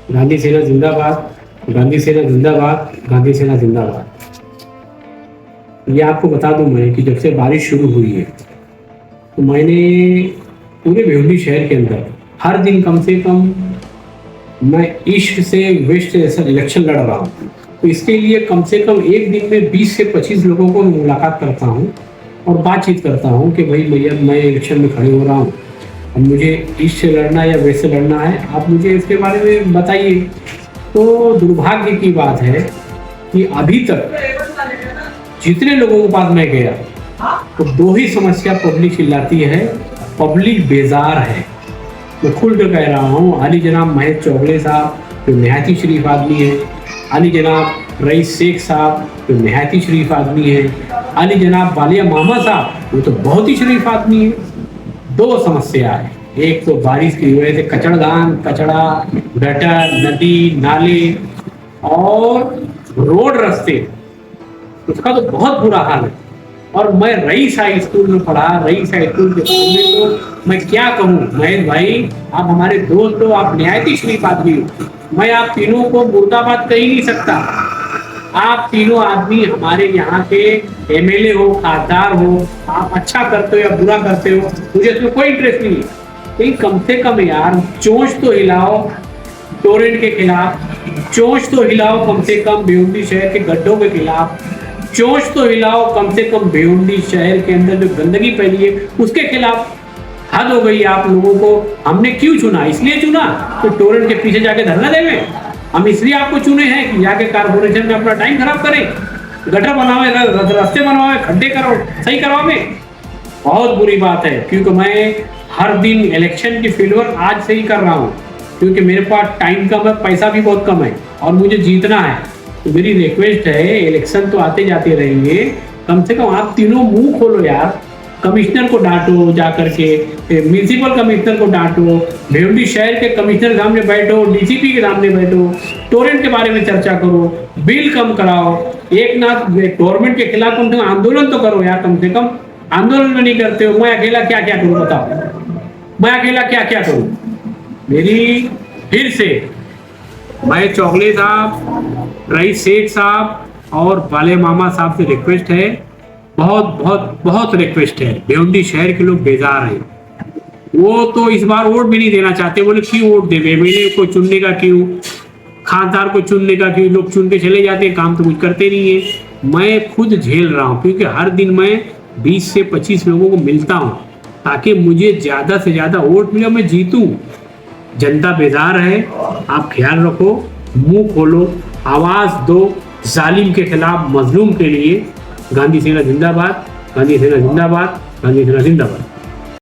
गांधी सेना जिंदाबाद, गांधी सेना जिंदाबाद, गांधी सेना जिंदाबाद। ये आपको बता दूं मैं कि जब से बारिश शुरू हुई है तो मैंने पूरे भिवंडी शहर के अंदर हर दिन कम से कम मैं ईस्ट से वेस्ट ऐसा इलेक्शन लड़ रहा हूँ। तो इसके लिए कम से कम एक दिन में 20 से 25 लोगों को मुलाकात करता हूँ और बातचीत करता हूँ कि भाई भैया मैं इलेक्शन में खड़े हो रहा हूँ, अब मुझे ईस्ट से लड़ना है या वेस्ट से लड़ना है, आप मुझे इसके बारे में बताइए। तो दुर्भाग्य की बात है कि अभी तक जितने लोगों के पास मैं गया तो दो ही समस्या पब्लिक चिल्लाती है, पब्लिक बेजार है। मैं खुलकर कह रहा हूँ, अली जनाब महेश चौगले साहब जो नहायत ही शरीफ आदमी है, अली जनाब रईस शेख साहब जो नहायत ही शरीफ आदमी है, अली जनाब वालिया मामा साहब वो तो बहुत ही शरीफ आदमी है। दो समस्या है, एक तो बारिश की वजह से कचड़दान, कचड़ा, गटर, नदी, नाले और रोड रास्ते, उसका तो बहुत बुरा हाल है। और मैं रईस हाई स्कूल में पढ़ा, रईस हाई स्कूल के सामने तो मैं क्या कहूँ महेश भाई, आप हमारे दोस्त हो, आप नहायत ही शरीफ आदमी हो, मैं आप तीनों को मुर्दाबाद कह ही नहीं सकता। आप तीनों आदमी हमारे यहाँ के एमएलए हो, खासदार हो, आप अच्छा करते हो या बुरा करते हो मुझे इसमें कोई इंटरेस्ट नहीं है, लेकिन कम से कम यार चोंच तो हिलाओ टोरेंट के खिलाफ, चोंच तो हिलाओ कम से कम भिवंडी शहर के गड्ढों के खिलाफ, चोंच तो हिलाओ कम से कम भिवंडी शहर के अंदर जो गंदगी फैली है उसके खिलाफ। हद हो गई आप लोगों को। हमने क्यों चुना? इसलिए चुना तो टोरेंट के पीछे जाके धरना देवे। हम इसलिए आपको चुने हैं कि जाके कारपोरेशन में अपना टाइम खराब करें, गटर बनावे, रास्ते बनवावे, खड्डे करो, सही करवावे। बहुत बुरी बात है, क्योंकि मैं हर दिन इलेक्शन की फील्डवर्क आज से ही कर रहा हूँ, क्योंकि मेरे पास टाइम कम है, पैसा भी बहुत कम है और मुझे जीतना है। तो मेरी रिक्वेस्ट है, इलेक्शन तो आते जाते रहेंगे, कम से कम आप तीनों मुंह खोलो यार। कमिश्नर को डांटो, जाकर के म्यूनिसिपल कमिश्नर को डांटो, भिवंडी शहर के कमिश्नर के सामने बैठो, डीसीपी के सामने बैठो, टोरेंट के बारे में चर्चा करो, बिल कम कराओ, एक ना गवर्नमेंट के खिलाफ कम से कम आंदोलन तो करो यार। कम से कम आंदोलन में नहीं करते हो। मैं अकेला क्या क्या करूँ बताओ, मैं अकेला क्या क्या करूँ? मेरी फिर से महेश चौगले साहब, रईस शेख साहब और वालिया मामा साहब से रिक्वेस्ट है, बहुत बहुत बहुत रिक्वेस्ट है। भिवंडी शहर के लोग बेजार हैं, वो तो इस बार वोट भी नहीं देना चाहते। बोले क्यों वोट देवे, एमएलए को चुनने का क्यों, खासदार को चुनने का क्यों, लोग चुन के चले जाते हैं, काम तो कुछ करते नहीं है। मैं खुद झेल रहा हूँ, क्योंकि हर दिन मैं 20 से 25 लोगों को मिलता हूँ ताकि मुझे ज्यादा से ज्यादा वोट मिले, मैं जीतूं। जनता बेजार है, आप ख्याल रखो, मुंह खोलो, आवाज दो जालिम के खिलाफ, मजलूम के लिए। गांधी सेना जिंदाबाद, गांधी सेना जिंदाबाद, गांधी सेना जिंदाबाद।